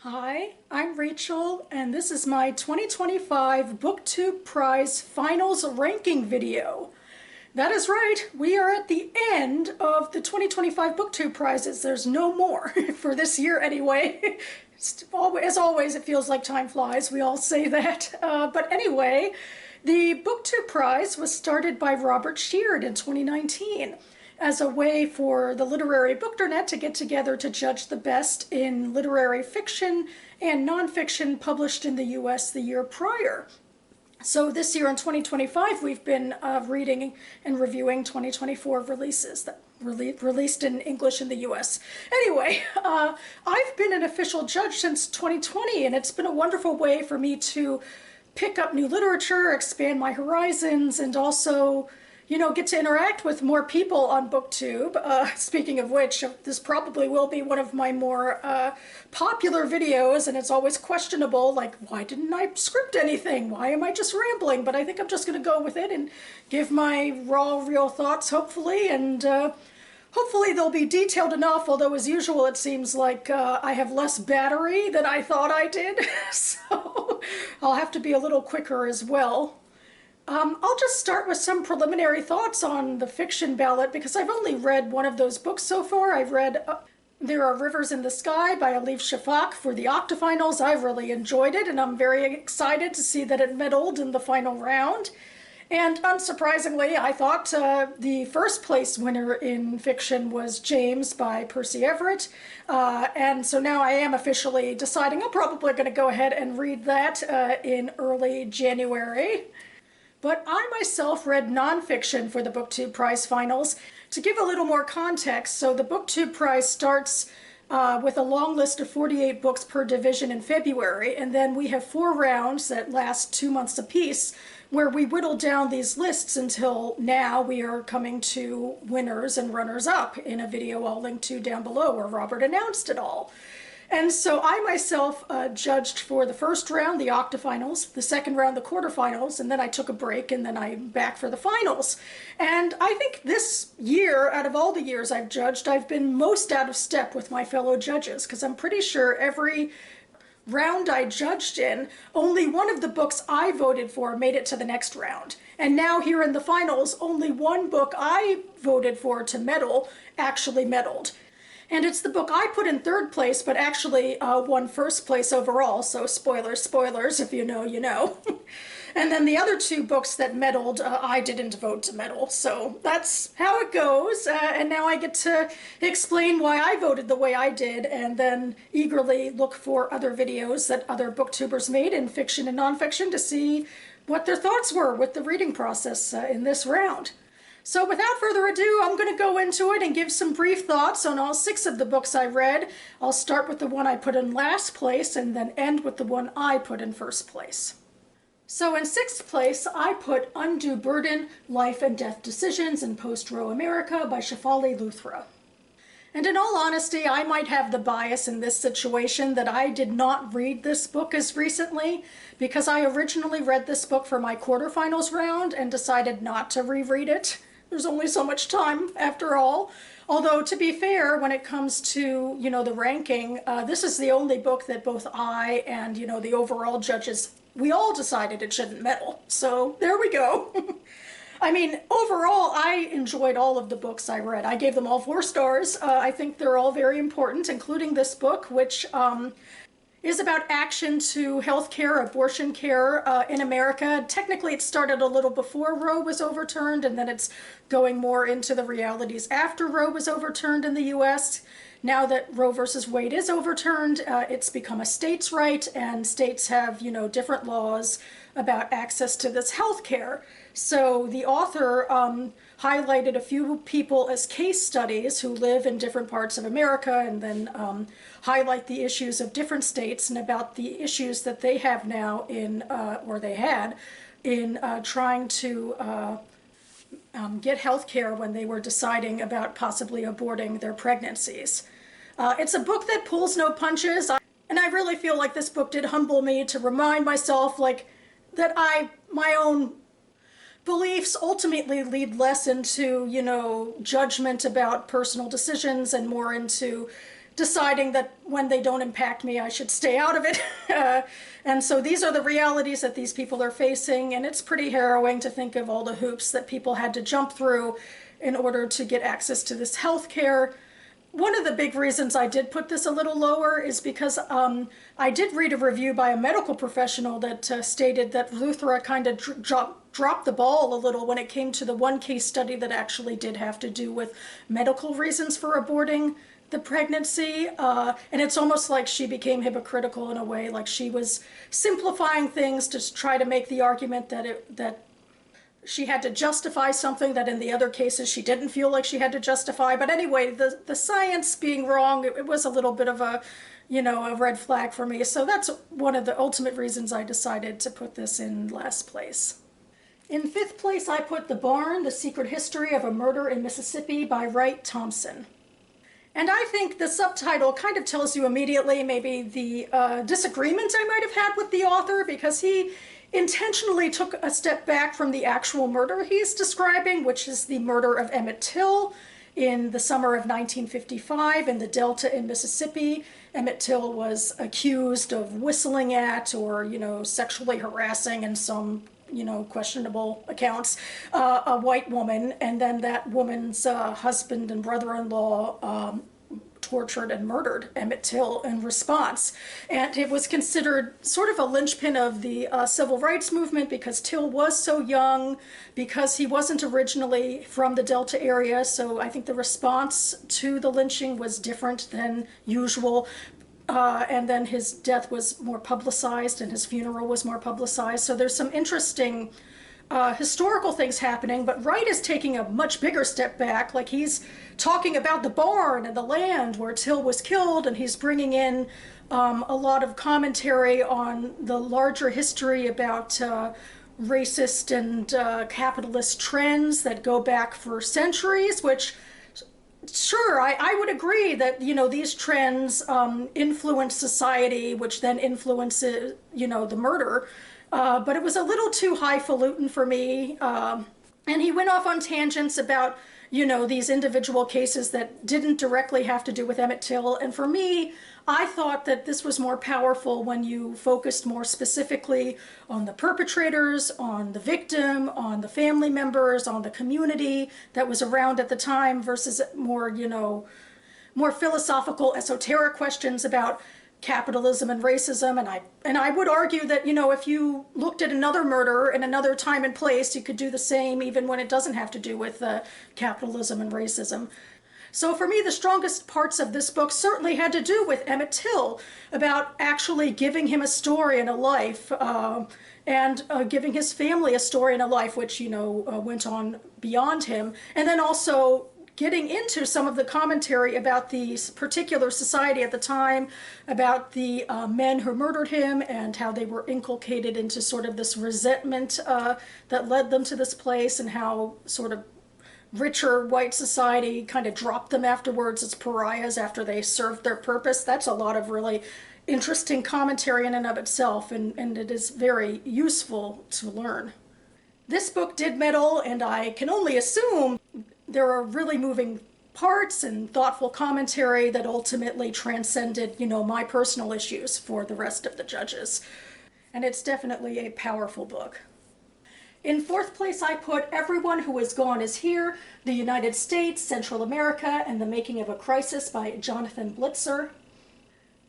Hi, I'm Rachel, and this is my 2025 BookTube Prize Finals Ranking video. That is right, we are at the end of the 2025 BookTube Prizes. There's no more, for this year anyway. As always, it feels like time flies, we all say that. But anyway, the BookTube Prize was started by Robert Sheard in 2019. As a way for the literary bookternet to get together to judge the best in literary fiction and nonfiction published in the US the year prior. So this year in 2025, we've been reading and reviewing 2024 releases that released in English in the US. Anyway, I've been an official judge since 2020, and it's been a wonderful way for me to pick up new literature, expand my horizons, and also get to interact with more people on BookTube. Speaking of which, this probably will be one of my more popular videos, and it's always questionable, like, why didn't I script anything? Why am I just rambling? But I think I'm just going to go with it and give my raw, real thoughts, hopefully, and hopefully they'll be detailed enough, although as usual it seems like I have less battery than I thought I did, so I'll have to be a little quicker as well. I'll just start with some preliminary thoughts on the fiction ballot because I've only read one of those books so far. I've read There Are Rivers in the Sky by Elif Shafak for the octafinals. I really enjoyed it, and I'm very excited to see that it medaled in the final round. And unsurprisingly, I thought the first place winner in fiction was James by Percy Everett. And so now I am officially deciding I'm probably going to go ahead and read that in early January. But I myself read nonfiction for the BookTube Prize Finals. To give a little more context, so the BookTube Prize starts with a long list of 48 books per division in February, and then we have 4 rounds that last 2 months apiece, where we whittle down these lists until now we are coming to winners and runners-up in a video I'll link to down below where Robert announced it all. And so I myself judged for the first round, the octafinals, the second round, the quarterfinals, and then I took a break and then I'm back for the finals. And I think this year, out of all the years I've judged, I've been most out of step with my fellow judges because I'm pretty sure every round I judged in, only one of the books I voted for made it to the next round. And now here in the finals, only one book I voted for to medal actually medaled. And it's the book I put in third place, but actually won first place overall, so spoilers, spoilers, if you know, you know. And then the other 2 books that medaled, I didn't vote to medal, so that's how it goes. And now I get to explain why I voted the way I did, and then eagerly look for other videos that other booktubers made in fiction and nonfiction to see what their thoughts were with the reading process in this round. So without further ado, I'm going to go into it and give some brief thoughts on all 6 of the books I read. I'll start with the one I put in last place and then end with the one I put in first place. So in 6th place, I put Undue Burden, Life and Death Decisions in Post-Roe America by Shefali Luthra. And in all honesty, I might have the bias in this situation that I did not read this book as recently because I originally read this book for my quarterfinals round and decided not to reread it. There's only so much time after all. Although, to be fair, when it comes to, the ranking, this is the only book that both I and, the overall judges, we all decided it shouldn't medal. So there we go. I mean, overall, I enjoyed all of the books I read. I gave them all 4 stars. I think they're all very important, including this book, which is about action to healthcare, abortion care in America. Technically, it started a little before Roe was overturned, and then it's going more into the realities after Roe was overturned in the US. Now that Roe versus Wade is overturned, it's become a states' right, and states have, different laws about access to this health care. So the author highlighted a few people as case studies who live in different parts of America, and then highlight the issues of different states and about the issues that they have now in, or they had, in trying to get health care when they were deciding about possibly aborting their pregnancies. It's a book that pulls no punches, and I really feel like this book did humble me to remind myself that my own beliefs ultimately lead less into, judgment about personal decisions and more into deciding that when they don't impact me, I should stay out of it. And so these are the realities that these people are facing, and it's pretty harrowing to think of all the hoops that people had to jump through in order to get access to this health care. One of the big reasons I did put this a little lower is because I did read a review by a medical professional that stated that Luthra kind of dropped the ball a little when it came to the one case study that actually did have to do with medical reasons for aborting the pregnancy. And it's almost like she became hypocritical in a way, like she was simplifying things to try to make the argument that she had to justify something that in the other cases she didn't feel like she had to justify. But anyway, the science being wrong, it was a little bit of a, a red flag for me. So that's one of the ultimate reasons I decided to put this in last place. In fifth place, I put The Barn, The Secret History of a Murder in Mississippi by Wright Thompson. And I think the subtitle kind of tells you immediately maybe the disagreement I might have had with the author, because he intentionally took a step back from the actual murder he's describing, which is the murder of Emmett Till in the summer of 1955 in the Delta in Mississippi. Emmett Till was accused of whistling at or, sexually harassing in some, questionable accounts, a white woman, and then that woman's husband and brother-in-law tortured and murdered Emmett Till in response. And it was considered sort of a linchpin of the civil rights movement because Till was so young, because he wasn't originally from the Delta area. So I think the response to the lynching was different than usual. And then his death was more publicized and his funeral was more publicized. So there's some interesting historical things happening, but Wright is taking a much bigger step back. Like, he's talking about the barn and the land where Till was killed, and he's bringing in a lot of commentary on the larger history about racist and capitalist trends that go back for centuries, which, sure, I would agree that, these trends influence society, which then influences, the murder. But it was a little too highfalutin for me. And he went off on tangents about, these individual cases that didn't directly have to do with Emmett Till. And for me, I thought that this was more powerful when you focused more specifically on the perpetrators, on the victim, on the family members, on the community that was around at the time, versus more, more philosophical, esoteric questions about capitalism and racism. And I would argue that, if you looked at another murder in another time and place, you could do the same even when it doesn't have to do with capitalism and racism. So for me, the strongest parts of this book certainly had to do with Emmett Till, about actually giving him a story and a life, and giving his family a story and a life, which, went on beyond him. And then also getting into some of the commentary about the particular society at the time, about the men who murdered him and how they were inculcated into sort of this resentment that led them to this place, and how sort of richer white society kind of dropped them afterwards as pariahs after they served their purpose. That's a lot of really interesting commentary in and of itself, and it is very useful to learn. This book did meddle, and I can only assume there are really moving parts and thoughtful commentary that ultimately transcended, my personal issues for the rest of the judges. And it's definitely a powerful book. In fourth place, I put Everyone Who Is Gone Is Here, The United States, Central America, and the Making of a Crisis by Jonathan Blitzer.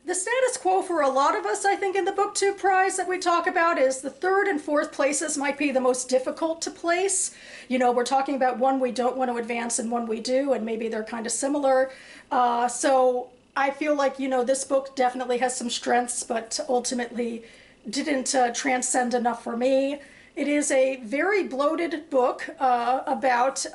The status quo for a lot of us, I think, in the BookTube Prize that we talk about is the third and fourth places might be the most difficult to place. We're talking about one we don't want to advance and one we do, and maybe they're kind of similar. So I feel like, this book definitely has some strengths, but ultimately didn't transcend enough for me. It is a very bloated book about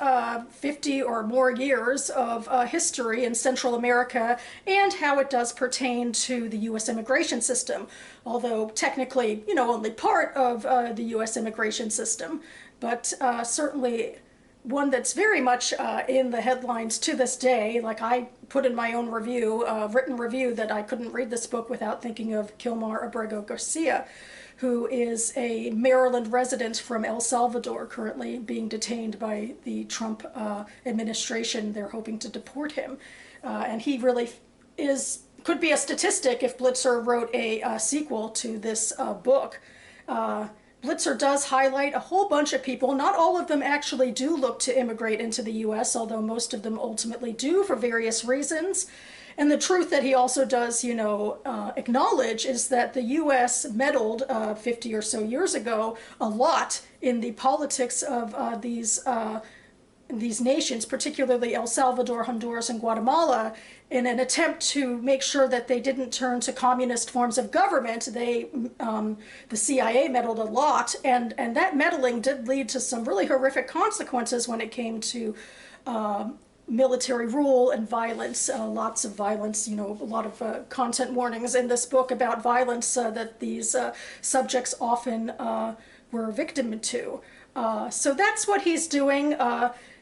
50 or more years of history in Central America and how it does pertain to the U.S. immigration system, although technically, only part of the U.S. immigration system, but certainly one that's very much in the headlines to this day. Like, I put in my own review, written review, that I couldn't read this book without thinking of Kilmar Abrego Garcia, who is a Maryland resident from El Salvador, currently being detained by the Trump administration. They're hoping to deport him. And he really could be a statistic if Blitzer wrote a sequel to this book. Blitzer does highlight a whole bunch of people. Not all of them actually do look to immigrate into the U.S., although most of them ultimately do for various reasons. And the truth that he also does, acknowledge is that the U.S. meddled 50 or so years ago a lot in the politics of these nations, particularly El Salvador, Honduras, and Guatemala, in an attempt to make sure that they didn't turn to communist forms of government. The CIA meddled a lot, and that meddling did lead to some really horrific consequences when it came to military rule and violence, lots of violence, a lot of content warnings in this book about violence that these subjects often were victim to. So that's what he's doing.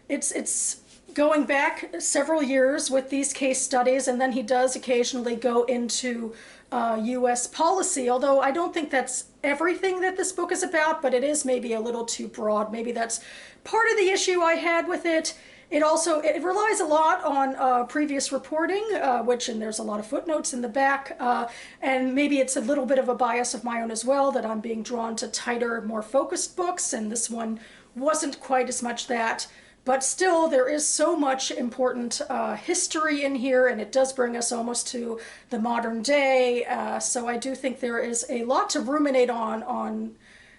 It's going back several years with these case studies, and then he does occasionally go into U.S. policy, although I don't think that's everything that this book is about, but it is maybe a little too broad. Maybe that's part of the issue I had with it. It relies a lot on previous reporting, and there's a lot of footnotes in the back, and maybe it's a little bit of a bias of my own as well, that I'm being drawn to tighter, more focused books, and this one wasn't quite as much that. But still, there is so much important history in here, and it does bring us almost to the modern day. So I do think there is a lot to ruminate on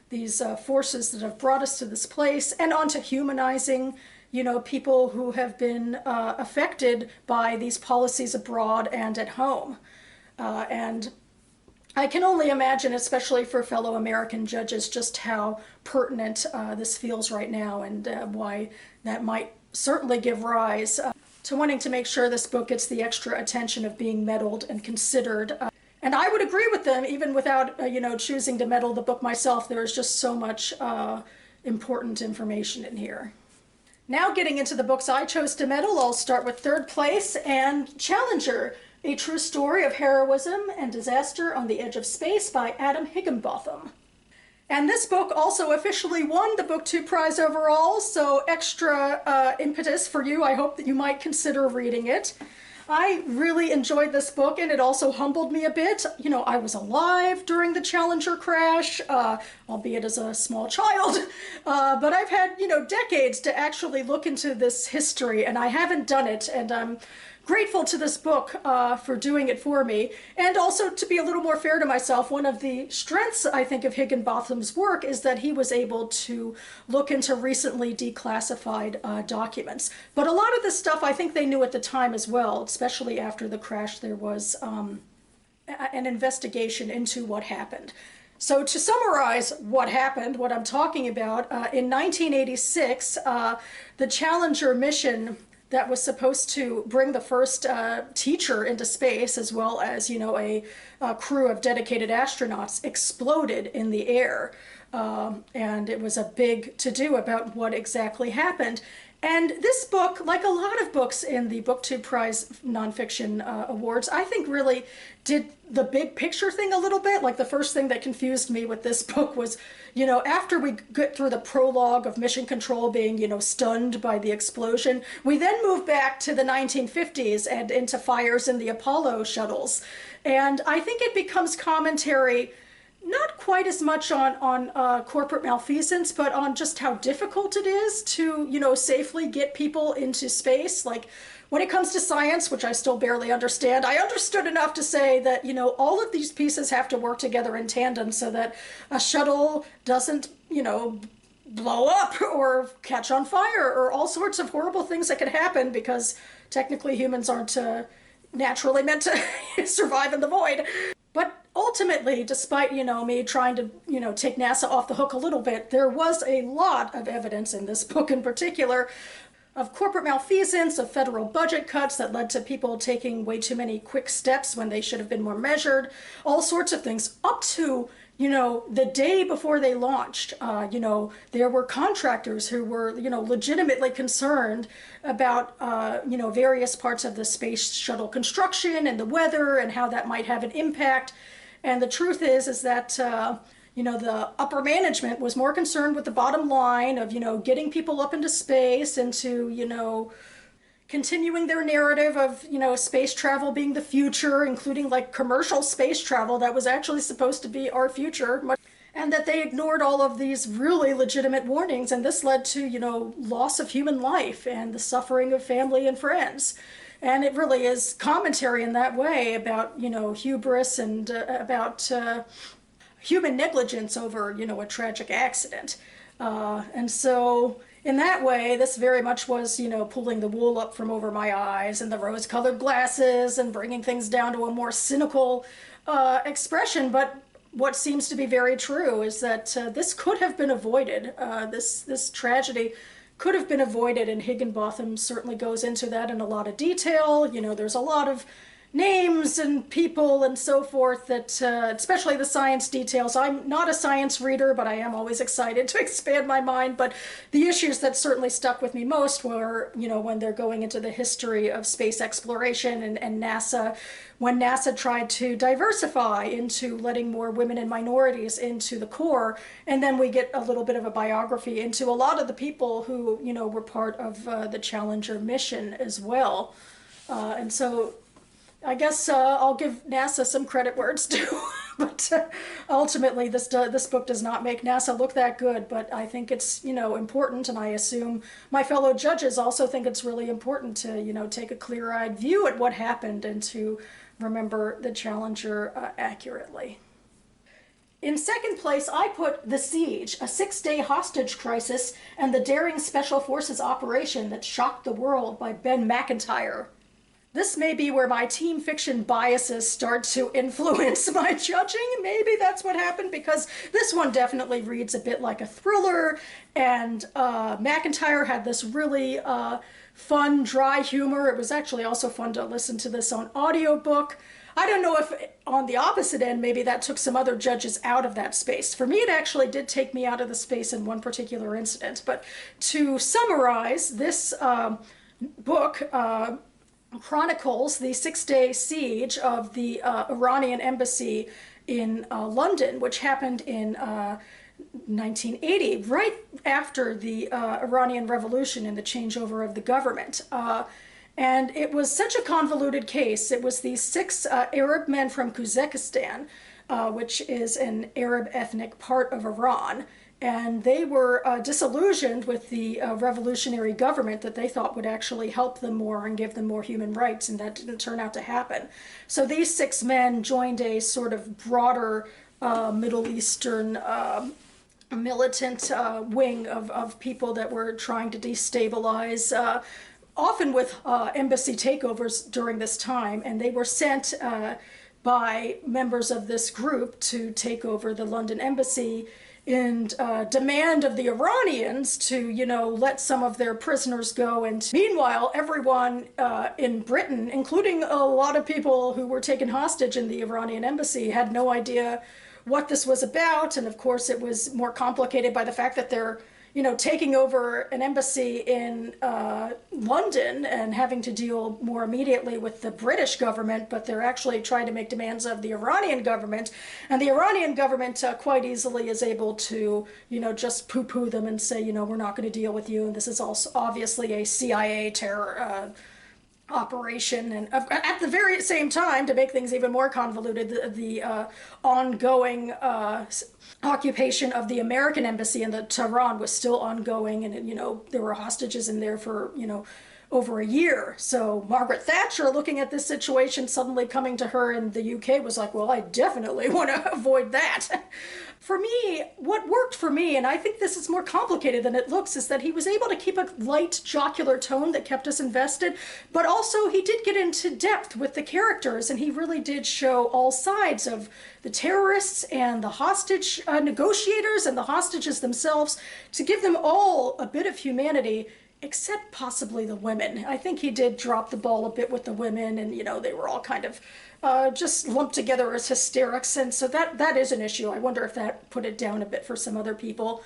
these forces that have brought us to this place, and onto humanizing, people who have been affected by these policies abroad and at home. And I can only imagine, especially for fellow American judges, just how pertinent this feels right now, and why that might certainly give rise to wanting to make sure this book gets the extra attention of being meddled and considered. And I would agree with them, even without, choosing to meddle the book myself. There is just so much important information in here. Now getting into the books I chose to meddle, I'll start with third place and Challenger, A True Story of Heroism and Disaster on the Edge of Space by Adam Higginbotham. And this book also officially won the BookTube Prize overall, so extra impetus for you. I hope that you might consider reading it. I really enjoyed this book, and it also humbled me a bit. I was alive during the Challenger crash, albeit as a small child, but I've had, decades to actually look into this history, and I haven't done it, and I'm grateful to this book for doing it for me. And also, to be a little more fair to myself, one of the strengths, I think, of Higginbotham's work is that he was able to look into recently declassified documents. But a lot of this stuff I think they knew at the time as well, especially after the crash. There was an investigation into what happened. So to summarize what happened, what I'm talking about, in 1986, the Challenger mission that was supposed to bring the first teacher into space, as well as, a crew of dedicated astronauts, exploded in the air. And it was a big to-do about what exactly happened. And this book, like a lot of books in the BookTube Prize Nonfiction Awards, I think really did the big picture thing a little bit. Like, the first thing that confused me with this book was, after we get through the prologue of Mission Control being, stunned by the explosion, we then move back to the 1950s and into fires in the Apollo shuttles. And I think it becomes commentary not quite as much on corporate malfeasance, but on just how difficult it is to, safely get people into space. Like, when it comes to science, which I still barely understand, I understood enough to say that, all of these pieces have to work together in tandem so that a shuttle doesn't, blow up or catch on fire or all sorts of horrible things that could happen, because technically humans aren't naturally meant to survive in the void. But ultimately, despite, me trying to, take NASA off the hook a little bit, there was a lot of evidence in this book in particular of corporate malfeasance, of federal budget cuts that led to people taking way too many quick steps when they should have been more measured, all sorts of things, up to, the day before they launched. There were contractors who were, legitimately concerned about, various parts of the space shuttle construction and the weather and how that might have an impact. And the truth is that, the upper management was more concerned with the bottom line of, getting people up into space and to, continuing their narrative of, space travel being the future, including like commercial space travel that was actually supposed to be our future. And that they ignored all of these really legitimate warnings, and this led to, loss of human life and the suffering of family and friends. And it really is commentary in that way about, hubris and about human negligence over, a tragic accident. And so in that way, this very much was, pulling the wool up from over my eyes and the rose-colored glasses and bringing things down to a more cynical expression. But what seems to be very true is that this could have been avoided. This tragedy could have been avoided, and Higginbotham certainly goes into that in a lot of detail. There's a lot of names and people and so forth that, especially the science details. I'm not a science reader, but I am always excited to expand my mind. But the issues that certainly stuck with me most were, when they're going into the history of space exploration and NASA, when NASA tried to diversify into letting more women and minorities into the Corps, and then we get a little bit of a biography into a lot of the people who, were part of the Challenger mission as well. And so I guess I'll give NASA some credit where it's due, but ultimately this book does not make NASA look that good, but I think it's, important, and I assume my fellow judges also think it's really important to, take a clear-eyed view at what happened and to remember the Challenger accurately. In second place, I put The Siege, a 6-day hostage crisis and the daring special forces operation that shocked the world by Ben McIntyre. This may be where my team fiction biases start to influence my judging. Maybe that's what happened, because this one definitely reads a bit like a thriller, and McIntyre had this really fun, dry humor. It was actually also fun to listen to this on audiobook. I don't know if on the opposite end, maybe that took some other judges out of that space. For me, it actually did take me out of the space in one particular incident. But to summarize, this book chronicles the 6-day siege of the Iranian embassy in London, which happened in 1980, right after the Iranian Revolution and the changeover of the government. And it was such a convoluted case. It was these 6 Arab men from Kazakhstan, which is an Arab ethnic part of Iran. And they were disillusioned with the revolutionary government that they thought would actually help them more and give them more human rights, and that didn't turn out to happen. So these 6 men joined a sort of broader Middle Eastern militant wing of people that were trying to destabilize, often with embassy takeovers during this time, and they were sent by members of this group to take over the London embassy and demand of the Iranians to, let some of their prisoners go. And meanwhile, everyone in Britain, including a lot of people who were taken hostage in the Iranian embassy, had no idea what this was about. And of course, it was more complicated by the fact that they're, taking over an embassy in London and having to deal more immediately with the British government, but they're actually trying to make demands of the Iranian government. And the Iranian government quite easily is able to, just poo-poo them and say, we're not going to deal with you. And this is also obviously a CIA terror operation. And at the very same time, to make things even more convoluted, the ongoing occupation of the American embassy in the Tehran was still ongoing, and there were hostages in there for over a year. So Margaret Thatcher, looking at this situation suddenly coming to her in the UK, was like, well, I definitely want to avoid that. For me, what worked for me, and I think this is more complicated than it looks, is that he was able to keep a light, jocular tone that kept us invested, but also he did get into depth with the characters, and he really did show all sides of the terrorists and the hostage negotiators and the hostages themselves, to give them all a bit of humanity, except possibly the women. I think he did drop the ball a bit with the women, and they were all kind of just lumped together as hysterics, and so that is an issue. I wonder if that put it down a bit for some other people.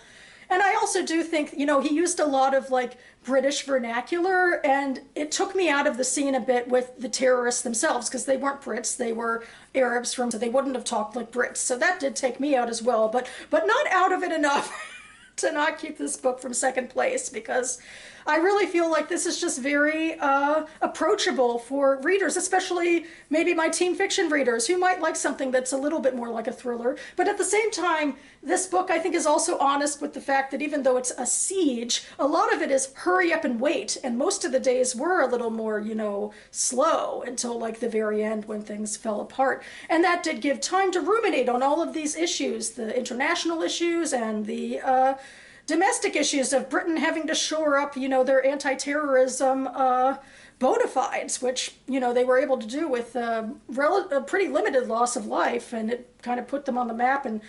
And I also do think, he used a lot of like British vernacular, and it took me out of the scene a bit with the terrorists themselves, because they weren't Brits, they were Arabs so they wouldn't have talked like Brits. So that did take me out as well, but not out of it enough to not keep this book from second place, because I really feel like this is just very approachable for readers, especially maybe my teen fiction readers who might like something that's a little bit more like a thriller. But at the same time, this book I think is also honest with the fact that even though it's a siege, a lot of it is hurry up and wait, and most of the days were a little more, you know, slow until like the very end when things fell apart. And that did give time to ruminate on all of these issues, the international issues and the domestic issues of Britain having to shore up, you know, their anti-terrorism bona fides, which, you know, they were able to do with a pretty limited loss of life, and it kind of put them on the map and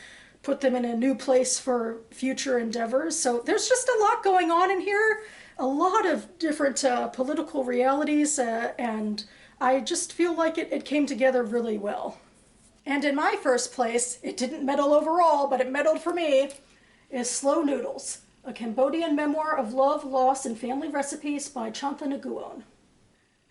put them in a new place for future endeavors. So there's just a lot going on in here, a lot of different political realities, and I just feel like it came together really well. And in my first place, it didn't medal overall, but it medaled for me, is Slow Noodles, a Cambodian memoir of love, loss, and family recipes by Chantha Nguyen.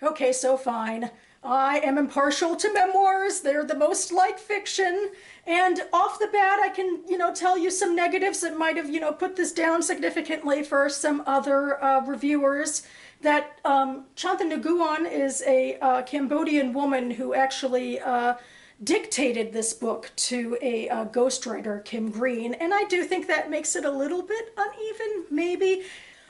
Okay, so fine. I am impartial to memoirs. They're the most like fiction. And off the bat, I can, you know, tell you some negatives that might have, you know, put this down significantly for some other reviewers. That Chantha Nguyen is a Cambodian woman who actually dictated this book to a ghostwriter, Kim Green, and I do think that makes it a little bit uneven, maybe.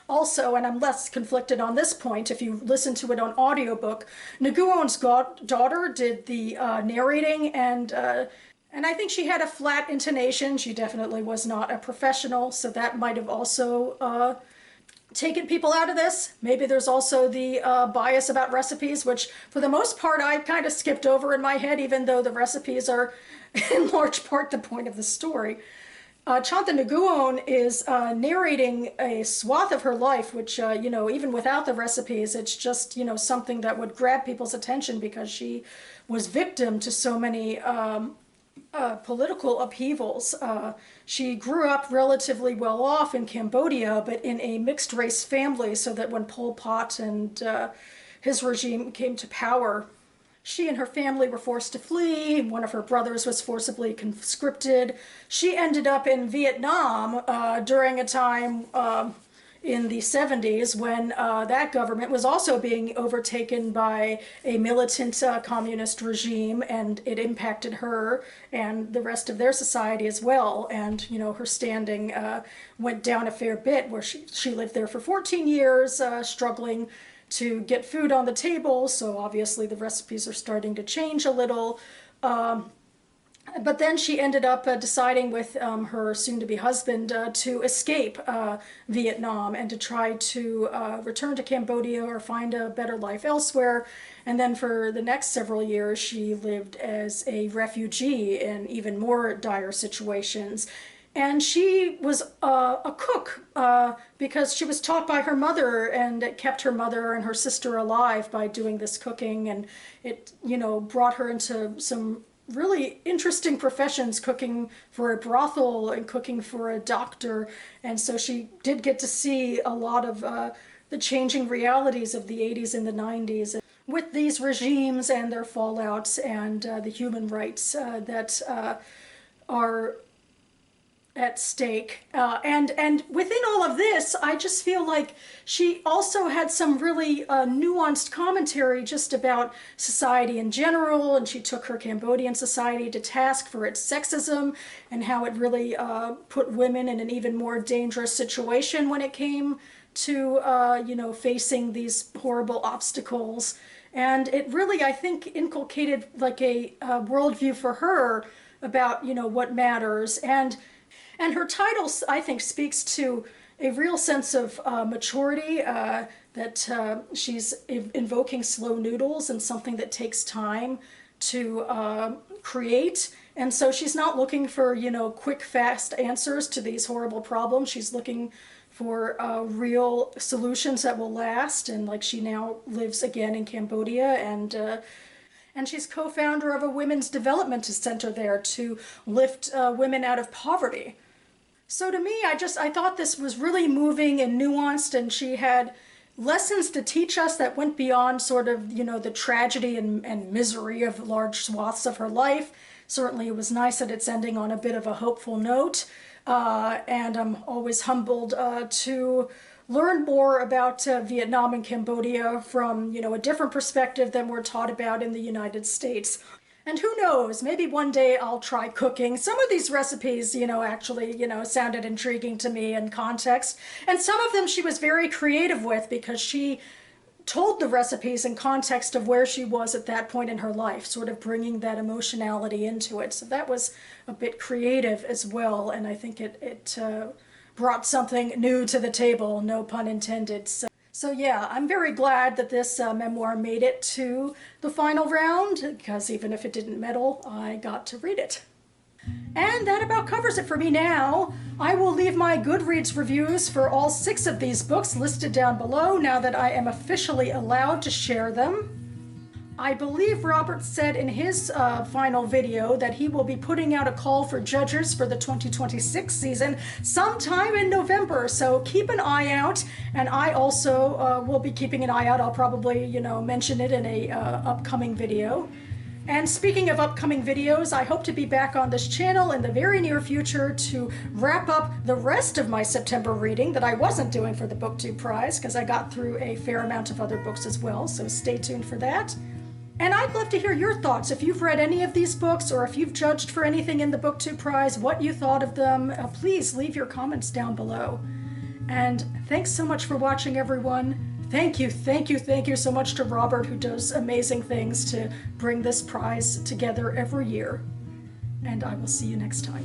Also, and I'm less conflicted on this point, if you listen to it on audiobook, Nguyen's daughter did the narrating, and I think she had a flat intonation. She definitely was not a professional, so that might have also taken people out of this. Maybe there's also the bias about recipes, which for the most part I kind of skipped over in my head, even though the recipes are in large part the point of the story. Chantha Nguyen is narrating a swath of her life, which, you know, even without the recipes, it's just, you know, something that would grab people's attention because she was victim to so many political upheavals. She grew up relatively well off in Cambodia, but in a mixed race family, so that when Pol Pot and his regime came to power, she and her family were forced to flee. One of her brothers was forcibly conscripted. She ended up in Vietnam during a time in the 70s when that government was also being overtaken by a militant communist regime, and it impacted her and the rest of their society as well. And, you know, her standing went down a fair bit, where she lived there for 14 years, struggling to get food on the table. So obviously the recipes are starting to change a little. But then she ended up deciding with her soon-to-be husband to escape Vietnam and to try to return to Cambodia or find a better life elsewhere. And then for the next several years, she lived as a refugee in even more dire situations. And she was a cook because she was taught by her mother, and it kept her mother and her sister alive by doing this cooking. And it, you know, brought her into some really interesting professions, cooking for a brothel and cooking for a doctor. And so she did get to see a lot of the changing realities of the 80s and the 90s with these regimes and their fallouts, and the human rights that are at stake. And within all of this, I just feel like she also had some really nuanced commentary just about society in general, and she took her Cambodian society to task for its sexism and how it really put women in an even more dangerous situation when it came to, you know, facing these horrible obstacles. And it really, I think, inculcated like a worldview for her about, you know, what matters. And her title, I think, speaks to a real sense of maturity, that she's invoking slow noodles and something that takes time to create. And so she's not looking for, you know, quick, fast answers to these horrible problems. She's looking for real solutions that will last. And like, she now lives again in Cambodia, and she's co-founder of a women's development center there to lift women out of poverty. So to me, I thought this was really moving and nuanced, and she had lessons to teach us that went beyond sort of, you know, the tragedy and misery of large swaths of her life. Certainly it was nice that it's ending on a bit of a hopeful note, and I'm always humbled to learn more about Vietnam and Cambodia from, a different perspective than we're taught about in the United States. And who knows, maybe one day I'll try cooking. Some of these recipes, actually, sounded intriguing to me in context. And some of them she was very creative with because she told the recipes in context of where she was at that point in her life, sort of bringing that emotionality into it. So that was a bit creative as well, and I think it brought something new to the table, no pun intended. So yeah, I'm very glad that this memoir made it to the final round, because even if it didn't medal, I got to read it. And that about covers it for me now. I will leave my Goodreads reviews for all 6 of these books listed down below now that I am officially allowed to share them. I believe Robert said in his final video that he will be putting out a call for judges for the 2026 season sometime in November, so keep an eye out. And I also will be keeping an eye out. I'll probably, mention it in a upcoming video. And speaking of upcoming videos, I hope to be back on this channel in the very near future to wrap up the rest of my September reading that I wasn't doing for the BookTube Prize, because I got through a fair amount of other books as well, so stay tuned for that. And I'd love to hear your thoughts. If you've read any of these books, or if you've judged for anything in the BookTube Prize, what you thought of them, please leave your comments down below. And thanks so much for watching, everyone. Thank you so much to Robert, who does amazing things to bring this prize together every year. And I will see you next time.